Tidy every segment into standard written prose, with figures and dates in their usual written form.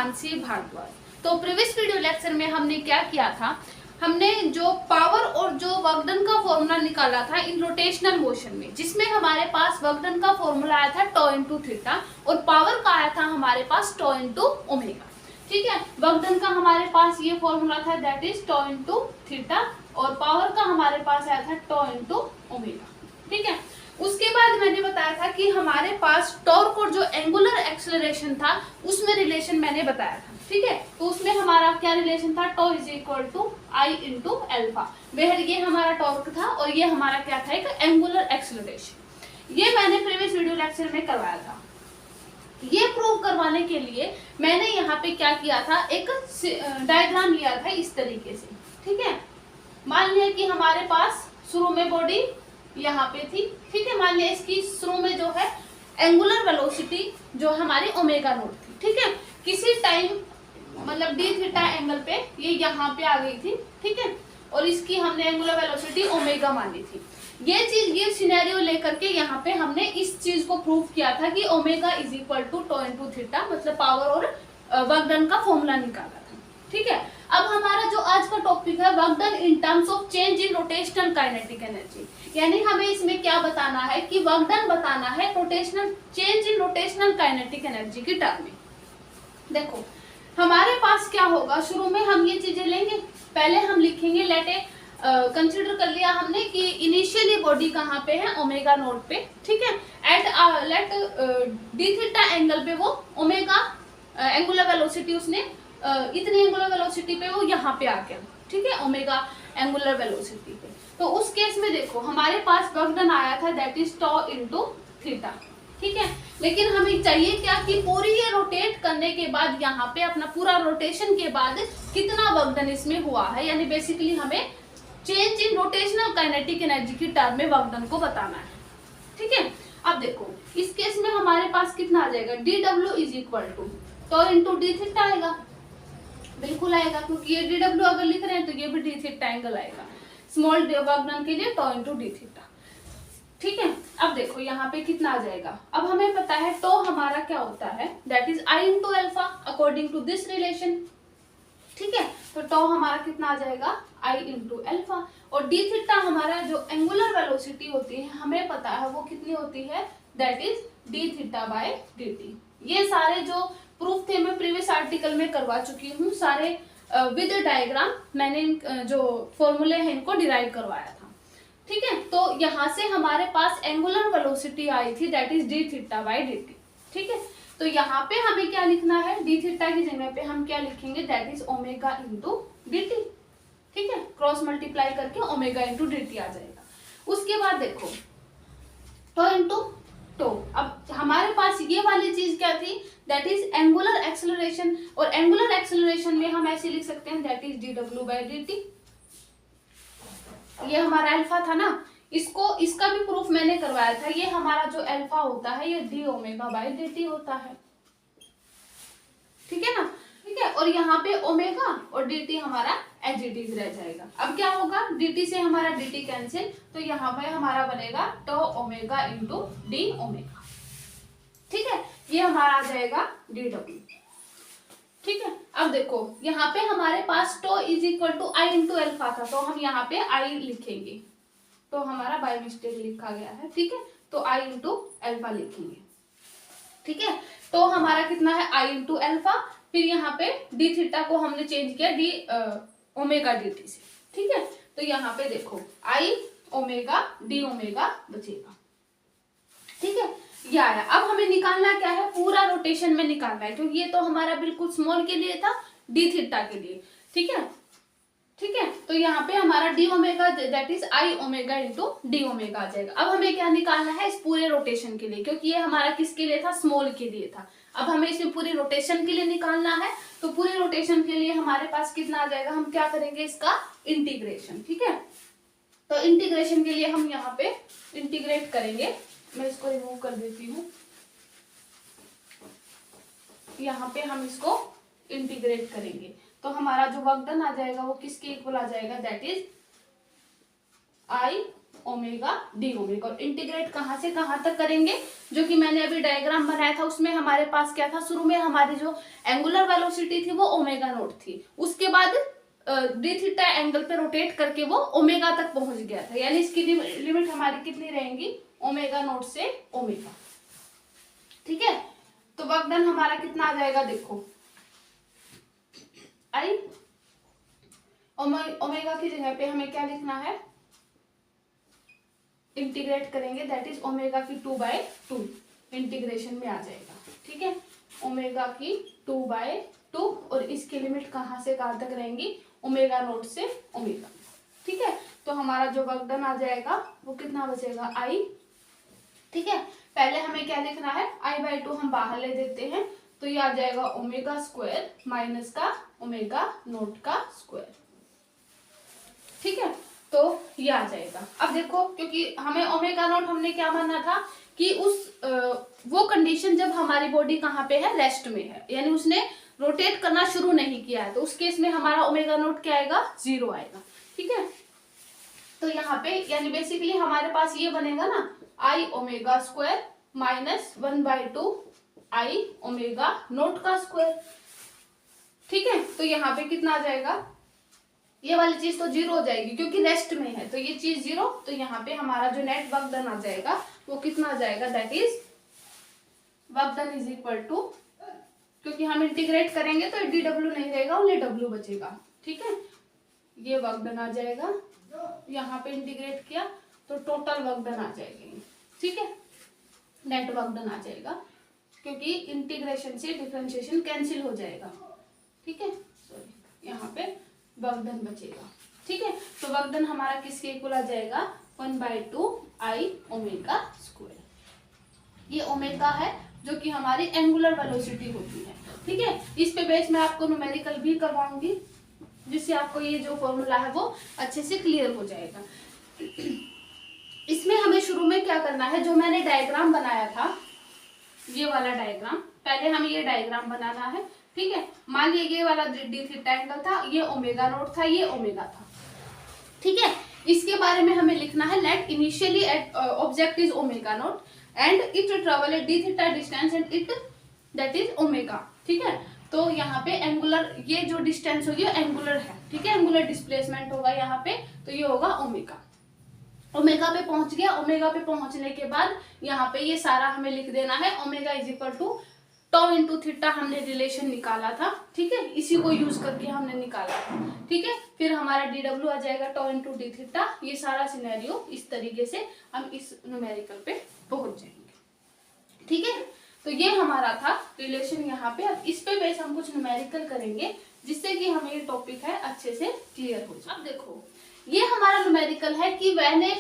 मानसी भारद्वाज। तो previous video lecture में हमने क्या किया था, हमने जो पावर और जो वर्क डन का फॉर्मूला निकाला था इन रोटेशनल मोशन में, जिसमें हमारे पास वर्क डन का फॉर्मूला आया था टॉ इंटू थीटा और पावर का आया था हमारे पास टॉ इंटू ओमेगा। ठीक है, वर्क डन का हमारे पास ये फॉर्मूला था that is tau into theta और पावर का हमारे पास आया था टॉ इंटू ओमेगा। ठीक है, उसके बाद मैंने बताया था कि हमारे पास टॉर्क और जो एंगुलर एक्सेलरेशन था उसमें रिलेशन मैंने बताया था। ठीक है, तो उसमें हमारा क्या रिलेशन था, tau is equal to I into alpha, बेहद ये हमारा टॉर्क था और ये हमारा क्या था, एक एंगुलर एक्सेलरेशन। ये मैंने प्रीवियस वीडियो लेक्चर में करवाया था। ये प्रूव करवाने के लिए मैंने यहाँ पे क्या किया था, एक डायग्राम लिया था इस तरीके से। ठीक है, मान लिया कि हमारे पास शुरू में बॉडी यहाँ पे थी। ठीक है, मान लिया इसकी शुरू में जो है एंगुलर वेलोसिटी जो हमारी ओमेगा नॉट थी। ठीक है, किसी टाइम मतलब डी थीटा एंगल पे ये यहाँ पे आ गई थी। ठीक है, और इसकी हमने एंगुलर वेलोसिटी ओमेगा मानी थी। ये चीज, ये सिनेरियो लेकर के यहाँ पे हमने इस चीज को प्रूव किया था कि omega is equal to tau into theta, मतलब पावर और वर्क डन का फॉर्मूला निकाला था। ठीक है, अब हमारा जो आज का टॉपिक है work done in terms of change in rotational kinetic energy, यानी हमें इसमें क्या बताना है कि वर्क डन बताना है rotational change in rotational kinetic energy की टर्म में। देखो हमारे पास क्या होगा, शुरू में हम ये चीजें लेंगे, पहले हम लिखेंगे लेट ए कंसिडर कर लिया हमने कि इनिशियली बॉडी कहाँ पे है, ओमेगा नोट पे। ठीक है, at let d theta angle पे वो ओमेगा एंगुलर वेलोसिटी उसने इतनी एंगुलर वेलोसिटी पे वो यहाँ पे आ गया। ठीक है, ओमेगा एंगुलर वेलोसिटी पे। तो उस केस में देखो हमारे पास वर्क डन आया था that is tau into theta. ठीक है, लेकिन हमें चाहिए क्या कि पूरी ये रोटेट करने के बाद यहाँ पे अपना पूरा रोटेशन के बाद कितना वर्क डन इसमें हुआ है, यानी बेसिकली हमें change in rotational kinetic energy की टर्म में वर्क डन को बताना है। ठीक है, अब देखो इस केस में हमारे पास कितना आ जाएगा, डी डब्ल्यू is equal to tau into d theta आएगा, बिल्कुल आएगा, क्योंकि ये डी डब्ल्यू अगर लिख रहे हैं तो ये भी डी थीटा एंगल आएगा, स्मॉल वर्क डन के लिए टॉ इंटू डी थीटा। ठीक है, अब देखो यहाँ पे कितना आ जाएगा, अब हमें पता है टो हमारा क्या होता है that is I into alpha according to this relation. ठीक है, तो टो हमारा कितना आ जाएगा, आई इंटू एल्फा, और डी थीटा हमारा जो एंगुलर वेलोसिटी होती है हमें पता है वो कितनी होती है that is D theta by d t. ये सारे जो प्रूफ थे मैं प्रीवियस आर्टिकल में करवा चुकी हूँ, सारे विद डायग्राम मैंने जो फॉर्मूले हैं इनको डिराइव करवाया था। ठीक है, तो यहाँ से हमारे पास एंगुलर वेलोसिटी आई थी that is D theta by d T. ठीक है, तो यहाँ पे हमें क्या लिखना है, डी थीटा की जगह पे हम क्या लिखेंगे that is omega into D T. ठीक है, क्रॉस मल्टीप्लाई करके ओमेगा इंटू डी टी आ जाएगा। उसके बाद देखो टो इंटू टो, अब हमारे पास ये वाली चीज क्या थी दैट इज एंगुलर एक्सेलरेशन, और एंगुलर एक्सेलरेशन में हम ऐसे लिख सकते हैं दैट इज डी डब्ल्यू बाय डी टी। ये हमारा अल्फा था ना, इसको इसका भी प्रूफ मैंने करवाया था, ये हमारा जो अल्फा होता है ये D omega by d T होता है। ठीक है ना, ठीक है, और यहाँ पे ओमेगा और डी टी हमारा एज इट इज रह जाएगा। अब क्या होगा, डी टी से हमारा डी टी कैंसिल, तो यहाँ पे हमारा बनेगा tau omega into d omega. ठीक है, ये हमारा आ जाएगा डी डब्ल्यू। ठीक है, अब देखो यहाँ पे हमारे पास tau is equal to I into alpha था, तो हम यहाँ पे आई लिखेंगे, तो हमारा बाय मिस्टेक लिखा गया है। ठीक है, तो आई इंटू एल्फा लिखेंगे। ठीक है, तो हमारा कितना है आई इंटू एल्फा, फिर यहाँ पे डी थीटा को हमने चेंज किया डी ओमेगा डी टी से। ठीक है, तो यहाँ पे देखो आई ओमेगा डी ओमेगा बचेगा। ठीक है, ये आया। अब हमें निकालना क्या है, पूरा रोटेशन में निकालना है, क्योंकि ये तो हमारा बिल्कुल स्मॉल के लिए था, डी थीटा के लिए। ठीक है, ठीक है, तो यहाँ पे हमारा d omega that is I omega into d omega आ जाएगा। अब हमें क्या निकालना है इस पूरे रोटेशन के लिए, क्योंकि ये हमारा किसके लिए था, स्मॉल के लिए था। अब हमें इसे पूरी रोटेशन के लिए निकालना है, तो पूरी रोटेशन के लिए हमारे पास कितना आ जाएगा, हम क्या करेंगे इसका इंटीग्रेशन। ठीक है, तो इंटीग्रेशन के लिए हम यहाँ पे इंटीग्रेट करेंगे, मैं इसको रिमूव कर देती हूँ, यहाँ पे हम इसको इंटीग्रेट करेंगे, तो हमारा जो वर्क डन आ जाएगा वो किसके इक्वल आ जाएगा that is I omega D omega. और इंटीग्रेट कहाँ से कहाँ तक करेंगे, जो कि मैंने अभी डायग्राम बनाया था उसमें हमारे पास क्या था, शुरू में हमारी जो एंगुलर वेलोसिटी थी वो ओमेगा नॉट थी, उसके बाद डी थीटा एंगल पे रोटेट करके वो ओमेगा तक पहुंच गया था, यानी इसकी लिमिट हमारी कितनी रहेंगी, ओमेगा नॉट से ओमेगा। ठीक है, तो वर्क डन हमारा कितना आ जाएगा, देखो आई ओमेगा की जगह पे हमें क्या लिखना है, इंटीग्रेट करेंगे, दैट इज ओमेगा की 2/2 इंटीग्रेशन में आ जाएगा। ठीक है, ओमेगा की 2/2 और इसकी लिमिट कहाँ से कहाँ तक रहेंगी, ओमेगा नोट से ओमेगा। ठीक है, तो हमारा जो वर्क डन आ जाएगा वो कितना बचेगा, आई। ठीक है, पहले हमें क्या लिखना है, I/2 हम बाहर ले देते हैं, तो ये आ जाएगा ओमेगा स्क्वायर माइनस का ओमेगा नोट का स्क्वायर। ठीक है, तो ये आ जाएगा। अब देखो, क्योंकि हमें ओमेगा नोट हमने क्या माना था कि वो कंडीशन जब हमारी बॉडी कहाँ पे है, रेस्ट में है, यानी उसने रोटेट करना शुरू नहीं किया है, तो उस केस में हमारा ओमेगा नोट क्या आएगा, 0 आएगा। ठीक है, तो यहाँ पे यानी बेसिकली हमारे पास ये बनेगा ना, आई omega square minus 1/2 I omega naught का स्क्वायर। ठीक है, तो यहाँ पे कितना आ जाएगा, ये वाली चीज तो 0 हो जाएगी क्योंकि रेस्ट में है, तो ये चीज 0, तो यहाँ पे हमारा जो नेट वर्क डन आ जाएगा वो कितना आ जाएगा, that is work done is equal to, क्योंकि हम इंटीग्रेट करेंगे तो dw नहीं रहेगा, ओनली w बचेगा। ठीक है, ये वर्क डन आ जाएगा, यहाँ पे इंटीग्रेट किया तो टोटल वर्क डन आ जाएगी। ठीक है, नेट वर्क डन आ जाएगा क्योंकि इंटीग्रेशन से डिफरेंशिएशन कैंसिल हो जाएगा। ठीक है, सॉरी, यहाँ पे वर्क डन बचेगा। ठीक है, तो वर्क डन हमारा किसके इक्वल आ जाएगा, 1/2 आई ओमेगा स्क्वायर। ये ओमेगा है जो कि हमारी एंगुलर वेलोसिटी होती है। ठीक है, इस पे बेस मैं आपको न्यूमेरिकल भी करवाऊंगी, जिससे आपको ये जो फॉर्मूला है वो अच्छे से क्लियर हो जाएगा। इसमें हमें शुरू में क्या करना है, जो मैंने डायग्राम बनाया था, ये वाला डायग्राम, पहले हमें ये डायग्राम बनाना है। ठीक है, मान लीजिए ये वाला डी थीटा एंगल था, ये ओमेगा नोट था, ये ओमेगा था। ठीक है, इसके बारे में हमें लिखना है, let initially object is omega naught and it travel at d theta distance and it that is omega. ठीक है, तो यहाँ पे एंगुलर ये जो डिस्टेंस होगी एंगुलर है। ठीक है, एंगुलर डिस्प्लेसमेंट होगा यहाँ पे, तो ये होगा ओमेगा। ओमेगा पे पहुंच गया, ओमेगा पे पहुंचने के बाद यहाँ पे ये सारा हमें लिख देना है, omega is equal to tau into theta हमने रिलेशन निकाला था। ठीक है, इसी को यूज करके हमने निकाला था। ठीक है, फिर हमारा dw आ जाएगा टॉ इंटू डी थीटा। ये सारा सिनेरियो इस तरीके से हम इस न्यूमेरिकल पे पहुंच जाएंगे। ठीक है, तो ये हमारा था रिलेशन यहाँ पे। अब इस पे बेस हम कुछ न्यूमेरिकल करेंगे जिससे कि हमें ये टॉपिक है अच्छे से क्लियर हो जाए। अब देखो, ये हमारा न्यूमेरिकल है कि when a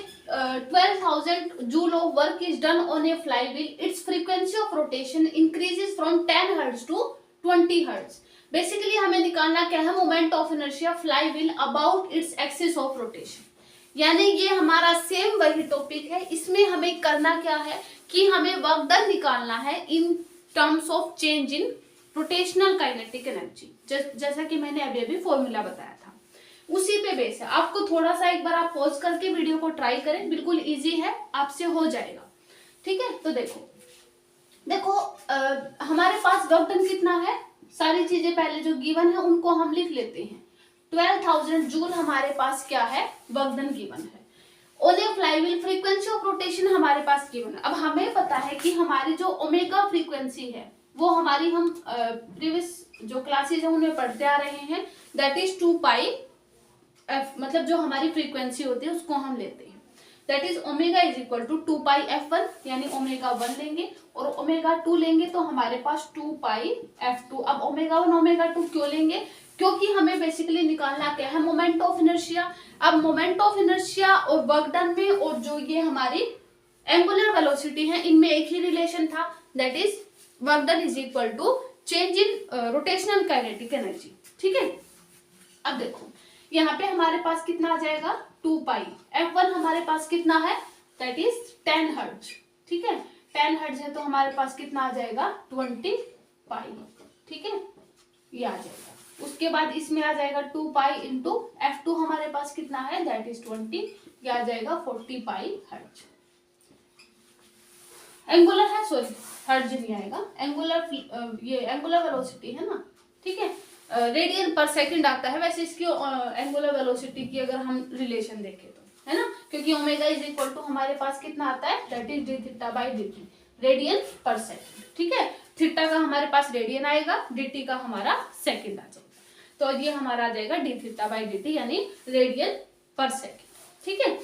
12,000 joule of work is done on a flywheel, its frequency of rotation increases from 10 hertz to 20 hertz. Basically हमें निकालना क्या है, moment of inertia flywheel about its axis of rotation. यानी ये हमारा सेम वही टॉपिक है। इसमें हमें करना क्या है कि हमें वर्क डन निकालना है in terms of change in rotational kinetic energy, जैसा कि मैंने अभी अभी फॉर्मूला बताया था, उसी पे बेस है। आपको थोड़ा सा एक बार आप पॉज करके वीडियो को ट्राई करें, बिल्कुल इजी है, आपसे हो जाएगा। ठीक है, तो देखो हमारे पास वर्क डन कितना है, सारी चीजें पहले जो गिवन है उनको हम लिख लेते हैं। 12,000 जूल हमारे पास क्या है, वर्क डन गिवन है। On a flywheel frequency of rotation हमारे पास गिवन है। अब हमें पता है कि हमारी जो ओमेगा फ्रीक्वेंसी है वो हमारी हम प्रीवियस जो क्लासेज है उनमें पढ़ते आ रहे हैं, दैट इज 2 पाई एफ, मतलब जो हमारी फ्रीक्वेंसी होती है उसको हम लेते हैं, that is omega is equal to 2 pi f1, यानी ओमेगा 1 लेंगे और ओमेगा 2 लेंगे तो हमारे पास 2 पाई f2। अब ओमेगा 1 ओमेगा 2 क्यों लेंगे, क्योंकि हमें बेसिकली निकालना क्या है, मोमेंट ऑफ इनर्शिया। अब मोमेंट ऑफ इनर्शिया और वर्क डन में और जो ये हमारी एंगुलर वेलोसिटी है इनमें एक ही रिलेशन था, that is work done is equal to change in rotational kinetic energy. ठीक है, अब देखो यहाँ पे हमारे पास कितना आ जाएगा, 2 पाई f1 हमारे पास कितना है, दैट इज 10 हर्ट्ज। ठीक है, 10 हर्ट्ज है तो हमारे पास कितना आ जाएगा, 20 पाई। ठीक है, ये आ जाएगा। उसके बाद इसमें आ जाएगा 2 पाई इंटू f2 हमारे पास कितना है, दैट इज 20 ये आ जाएगा 40 पाई हर्ट्ज। एंगुलर है, सॉरी हर्ट्ज नहीं आएगा, एंगुलर ये एंगुलर वेलोसिटी है ना, ठीक है, रेडियन पर सेकंड आता है वैसे इसकी एंगुलर वेलोसिटी की अगर हम रिलेशन देखें तो, है ना, क्योंकि ओमेगा इज इक्वल टू हमारे पास कितना आता है, that is D theta by D T, radian पर सेकंड, ठीक है, थीटा का हमारे पास रेडियन आएगा, डी का हमारा सेकंड आ जाएगा, तो ये हमारा आ जाएगा D theta by D T यानी रेडियन पर सेकंड, ठीक है।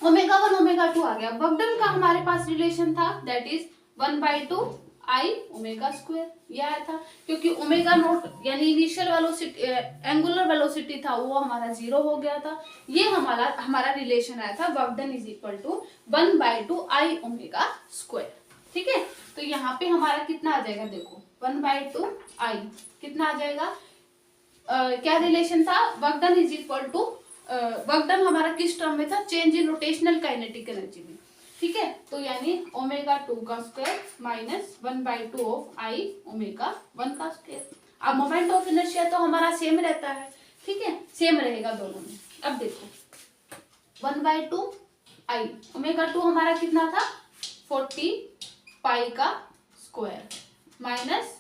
ओमेगा 1 ओमेगा 2 आ गया। बगडन का हमारे पास रिलेशन था that is 1/2 I omega square, ये आया था क्योंकि ओमेगा नोट यानी इनिशियल वेलोसिटी एंगुलर वेलोसिटी था वो हमारा 0 हो गया था, ये हमारा रिलेशन आया था बगडन is equal to 1/2 I omega square, ठीक है। तो यहाँ पे हमारा कितना आ जाएगा, देखो 1/2 आई कितना आ जाएगा, क्या रिलेशन था, बगडन इज इक्वल टू बगडन हमारा किस टर्म में था, change in rotational kinetic energy में, ठीक है, तो यानी ओमेगा 2 का square minus 1/2 of I omega 1 का स्क्वायर। अब मोमेंट ऑफ इनर्शिया तो हमारा सेम रहता है, ठीक है, सेम रहेगा दोनों में। अब देखो 1/2 आई ओमेगा 2 हमारा कितना था 40 पाई का स्क्वायर माइनस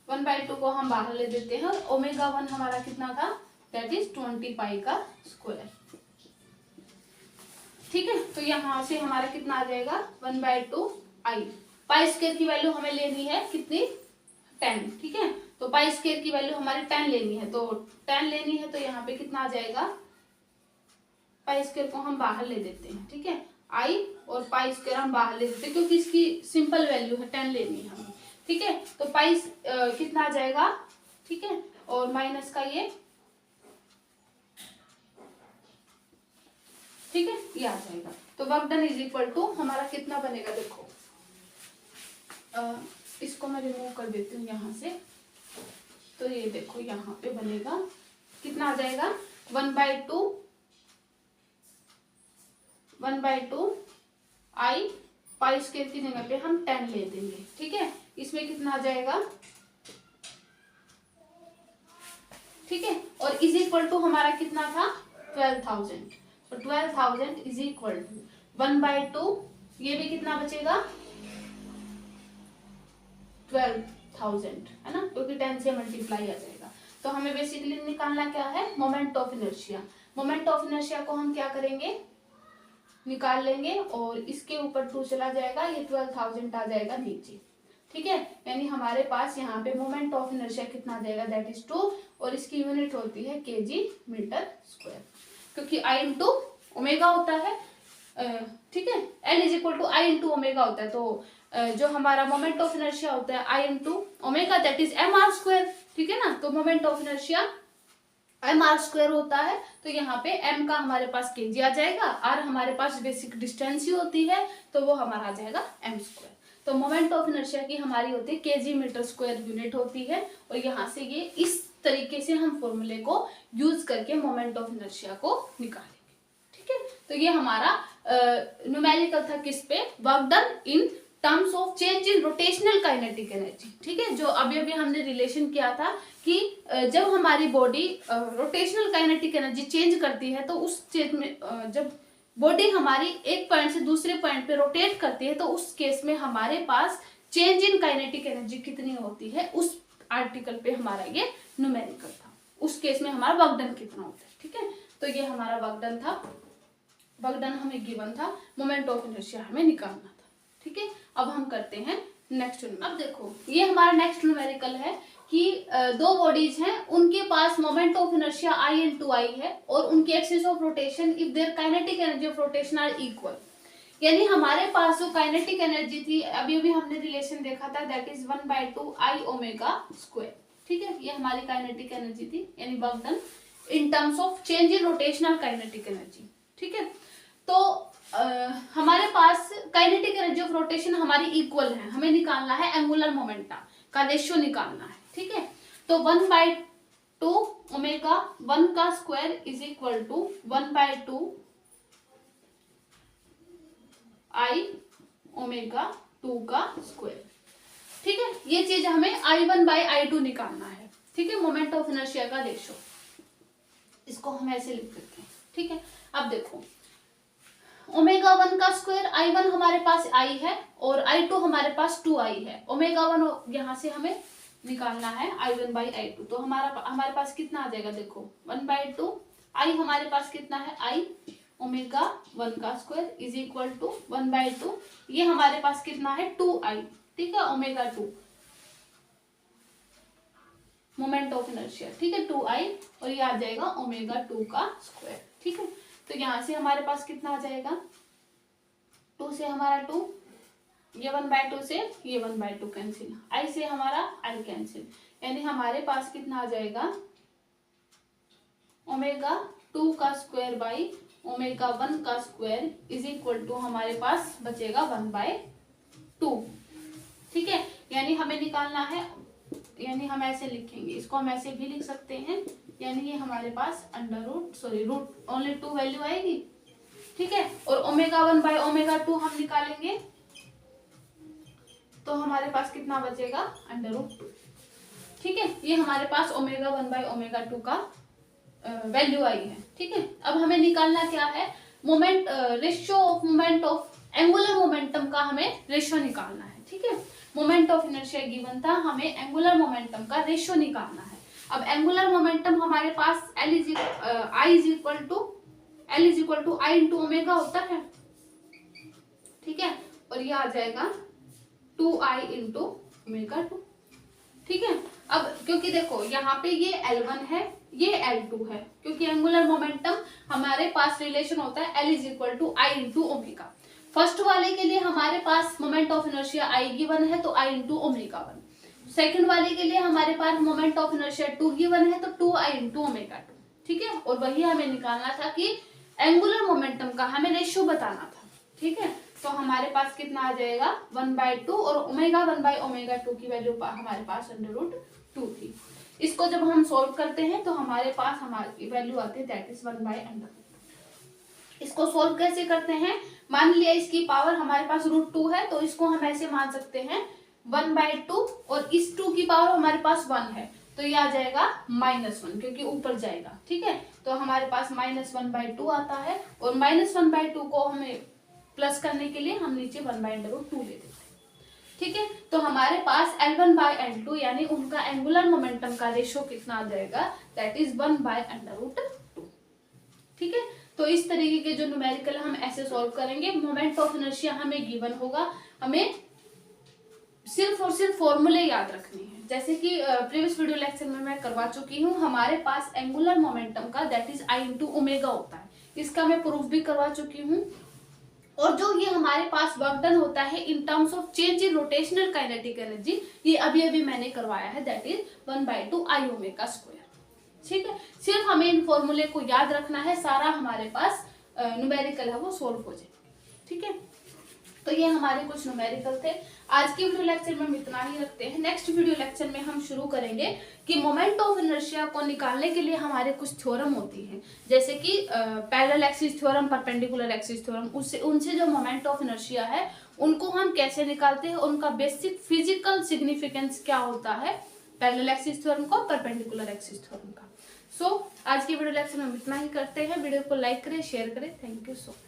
1/2 को हम बाहर ले देते हैं, ओमेगा 1 हमारा कितना था दैट इज 20 पाई का स्क्वायर, ठीक है। तो यहाँ से हमारा कितना आ जाएगा 1/2 आई, पाई स्क्वायर की वैल्यू हमें लेनी है कितनी 10, ठीक है, तो पाई स्क्वायर की वैल्यू हमारी 10 लेनी है, तो 10 लेनी है तो यहाँ पे कितना आ जाएगा, पाई स्क्वायर को हम बाहर ले देते हैं, ठीक है, आई और पाई स्क्वायर हम बाहर ले देते हैं क्योंकि इसकी सिंपल वैल्यू है 10 लेनी है हमें, ठीक है, तो पाई कितना आ जाएगा, ठीक है, और माइनस का ये, ठीक है, ये आ जाएगा, तो work done is equal to हमारा कितना बनेगा, देखो इसको मैं रिमूव कर देती हूँ यहाँ से, तो ये देखो यहाँ पे बनेगा कितना आ जाएगा 1/2 आई, पाई स्क्वायर की जगह पे हम 10 ले देंगे, ठीक है, इसमें कितना आ जाएगा, ठीक है, और इज इक्वल टू हमारा कितना था 12,000, तो 12,000 इज इक्वल टू 1/2, ये भी कितना बचेगा 12,000, है ना, क्योंकि 10 से मल्टीप्लाई आ जाएगा, तो हमें बेसिकली निकालना क्या है moment of inertia. Moment of inertia को हम क्या करेंगे, निकाल लेंगे और इसके ऊपर 2 चला जाएगा, ये 12,000 आ जाएगा नीचे, ठीक है, यानी हमारे पास यहाँ पे मोमेंट ऑफ इनर्शिया कितना आ जाएगा दैट इज 2, और इसकी यूनिट होती है केजी मीटर स्क्वायर, क्योंकि आई इंटू ओमेगा होता है, ठीक है, L is equal to I into omega होता है, तो जो हमारा मोमेंट ऑफ इनर्शिया होता है I into omega that is m r square, ठीक है ना, तो moment of inertia m r square होता है, तो यहाँ पे एम का हमारे पास केजी आ जाएगा, आर हमारे पास बेसिक डिस्टेंस ही होती है, तो वो हमारा आ जाएगा एम स्क्वायर, तो मोमेंट ऑफ इनर्शिया की हमारी होती है केजी मीटर स्क्वायर यूनिट होती है, और यहाँ से ये इस तरीके से हम फॉर्मूले को यूज करके मोमेंट ऑफ इनर्शिया को निकालेंगे, ठीक है, तो ये हमारा न्यूमेरिकल था किस पे, work done in terms of change in rotational kinetic energy, ठीक है, जो अभी अभी हमने रिलेशन किया था कि जब हमारी body rotational kinetic energy change करती है, तो उस चेंज में जब बॉडी हमारी एक पॉइंट से दूसरे पॉइंट पे रोटेट करती है, तो उस केस में हमारे पास चेंज इन काइनेटिक एनर्जी कितनी होती है, उस आर्टिकल पे हमारा ये न्यूमेरिकल था, उस केस में हमारा वर्क डन कितना होता है, ठीक है, तो ये हमारा वर्क डन था, वर्क डन हमें गिवन था, मोमेंट ऑफ इनर्शिया हमें निकालना था, ठीक है। अब हम करते हैं नेक्स्ट। अब देखो ये हमारा नेक्स्ट न्यूमेरिकल है कि दो बॉडीज हैं, उनके पास moment of inertia I into I है, और उनकी axis of rotation if their kinetic energy of rotation are equal, यानी हमारे पास जो काइनेटिक एनर्जी थी अभी अभी हमने रिलेशन देखा था that is 1/2 I omega square, ठीक है, ये हमारी काइनेटिक एनर्जी थी, यानी work done in terms of change in rotational kinetic energy, ठीक है, तो हमारे पास काइनेटिक एनर्जी ऑफ रोटेशन हमारी इक्वल है, हमें निकालना है एंगुलर मोमेंटा का रेशियो निकालना है, ठीक है, तो 1/2 ओमेगा 1 का square is equal to 1/2 I omega 2 का स्क्वायर, ठीक है, ये चीज हमें I1/I2 निकालना है, ठीक है, मोमेंट ऑफ इनर्शिया का रेशियो, इसको हम ऐसे लिख देते हैं, ठीक है। अब देखो ओमेगा 1 का स्क्वायर, I1 हमारे पास I है और I2 हमारे पास 2I है। ओमेगा 1 यहाँ से हमें निकालना है I1 बाई I2, तो हमारे पास कितना आ जाएगा, देखो 1/2 I हमारे पास कितना है I ओमेगा 1 का स्क्वायर इज इक्वल टू 1/2, ये हमारे पास कितना है 2I, ठीक है, ओमेगा 2 मोमेंट ऑफ इनर्शिया, ठीक है 2I, और ये आ जाएगा ओमेगा 2 का स्क्वायर, ठीक है। तो यहाँ से हमारे पास कितना आ जाएगा, 2 से हमारा 2, ये 1/2 से ये 1/2 कैंसिल, I से हमारा I कैंसिल, यानी हमारे पास कितना आ जाएगा ओमेगा 2 का स्क्वायर बाई ओमेगा 1 का स्क्वायर इज इक्वल टू हमारे पास बचेगा 1/2, ठीक है। यानी हमें निकालना है, यानी हम ऐसे लिखेंगे, इसको हम ऐसे भी लिख सकते हैं, यानी ये हमारे पास रूट ओनली 2 वैल्यू आएगी, ठीक है। और ओमेगा 1 बाय ओमेगा 2 हम निकालेंगे तो हमारे पास कितना बचेगा √2, ठीक है। ये हमारे पास ओमेगा 1 बाय ओमेगा 2 का वैल्यू आई है, ठीक है। अब हमें निकालना क्या है, moment ratio of moment of angular momentum का हमें रेशियो निकालना है, ठीक है। मोमेंट ऑफ इनर्शिया गिवन था, हमें एंगुलर मोमेंटम का रेशियो निकालना है। अब एंगुलर मोमेंटम हमारे पास L is equal to I into omega होता है, ठीक है, और ये आ जाएगा 2I इंटू ओमेगा 2, ठीक है। अब क्योंकि देखो यहाँ पे ये L1 है, ये L2 है, क्योंकि एंगुलर मोमेंटम हमारे पास रिलेशन होता है L is equal to I into omega. First वाले के लिए हमारे पास moment of inertia I given है तो I इंटू ओमेगा 1, सेकेंड वाले के लिए हमारे पास मोमेंट ऑफ इनर्शिया 2 गिवन है तो 2I इंटू ओमेगा 2, ठीक है। और वही हमें निकालना था कि एंगुलर मोमेंटम का हमें रेशियो बताना था, ठीक है। तो हमारे पास कितना आ जाएगा 1/2 और ओमेगा 1 बाय ओमेगा 2 की वैल्यू हमारे पास √2 थी। इसको जब हम सॉल्व करते हैं तो हमारे पास हमारी वैल्यू आती है दैट इज 1/√2। इसको सॉल्व कैसे करते हैं, मान लिया इसकी पावर हमारे पास √2 है तो इसको हम ऐसे मान सकते हैं 1/2 और इस 2 की पावर हमारे पास 1 है तो ये आ जाएगा -1 क्योंकि ऊपर जाएगा, ठीक है। तो हमारे पास -1/2 आता है और -1/2 को हमें प्लस करने के लिए हम नीचे 1/√2 ले देते हैं, ठीक है। तो हमारे पास L1 बाय L2 यानी उनका एंगुलर मोमेंटम का रेशियो कितना आ जाएगा दैट इज 1/√2, ठीक है। तो इस तरीके के जो न्यूमेरिकल हम ऐसे सॉल्व करेंगे। मोमेंट ऑफ इनर्शिया हमें गिवन होगा, हमें सिर्फ और सिर्फ फॉर्मूले याद रखने हैं, जैसे कि प्रीवियस वीडियो लेक्चर में मैं करवा चुकी हूँ। हमारे पास एंगुलर मोमेंटम का that is I into omega होता है, इसका मैं प्रूफ भी करवा चुकी हूँ। और जो ये हमारे पास वर्क डन होता है in terms of change in rotational kinetic energy, ये अभी मैंने करवाया है that is 1/2 I omega square, ठीक है। सिर्फ हमें इन फॉर्मूले को याद रखना है, सारा हमारे पास न्यूमेरिकल है वो सोल्व हो जाएगा, ठीक है। तो ये हमारे कुछ न्यूमेरिकल थे। आज के वीडियो लेक्चर में हम इतना ही रखते हैं। नेक्स्ट वीडियो लेक्चर में हम शुरू करेंगे कि मोमेंट ऑफ इनर्शिया को निकालने के लिए हमारे कुछ थ्योरम होती हैं, जैसे कि parallel axis theorem, perpendicular axis theorem, उनसे जो मोमेंट ऑफ इनर्शिया है उनको हम कैसे निकालते हैं, उनका बेसिक फिजिकल सिग्निफिकेंस क्या होता है पैरेलल एक्सिस थ्योरम को, परपेंडिकुलर एक्सिस थ्योरम का। सो आज की वीडियो लेक्चर में हम इतना ही करते हैं। वीडियो को लाइक करें, शेयर करें। Thank you so much.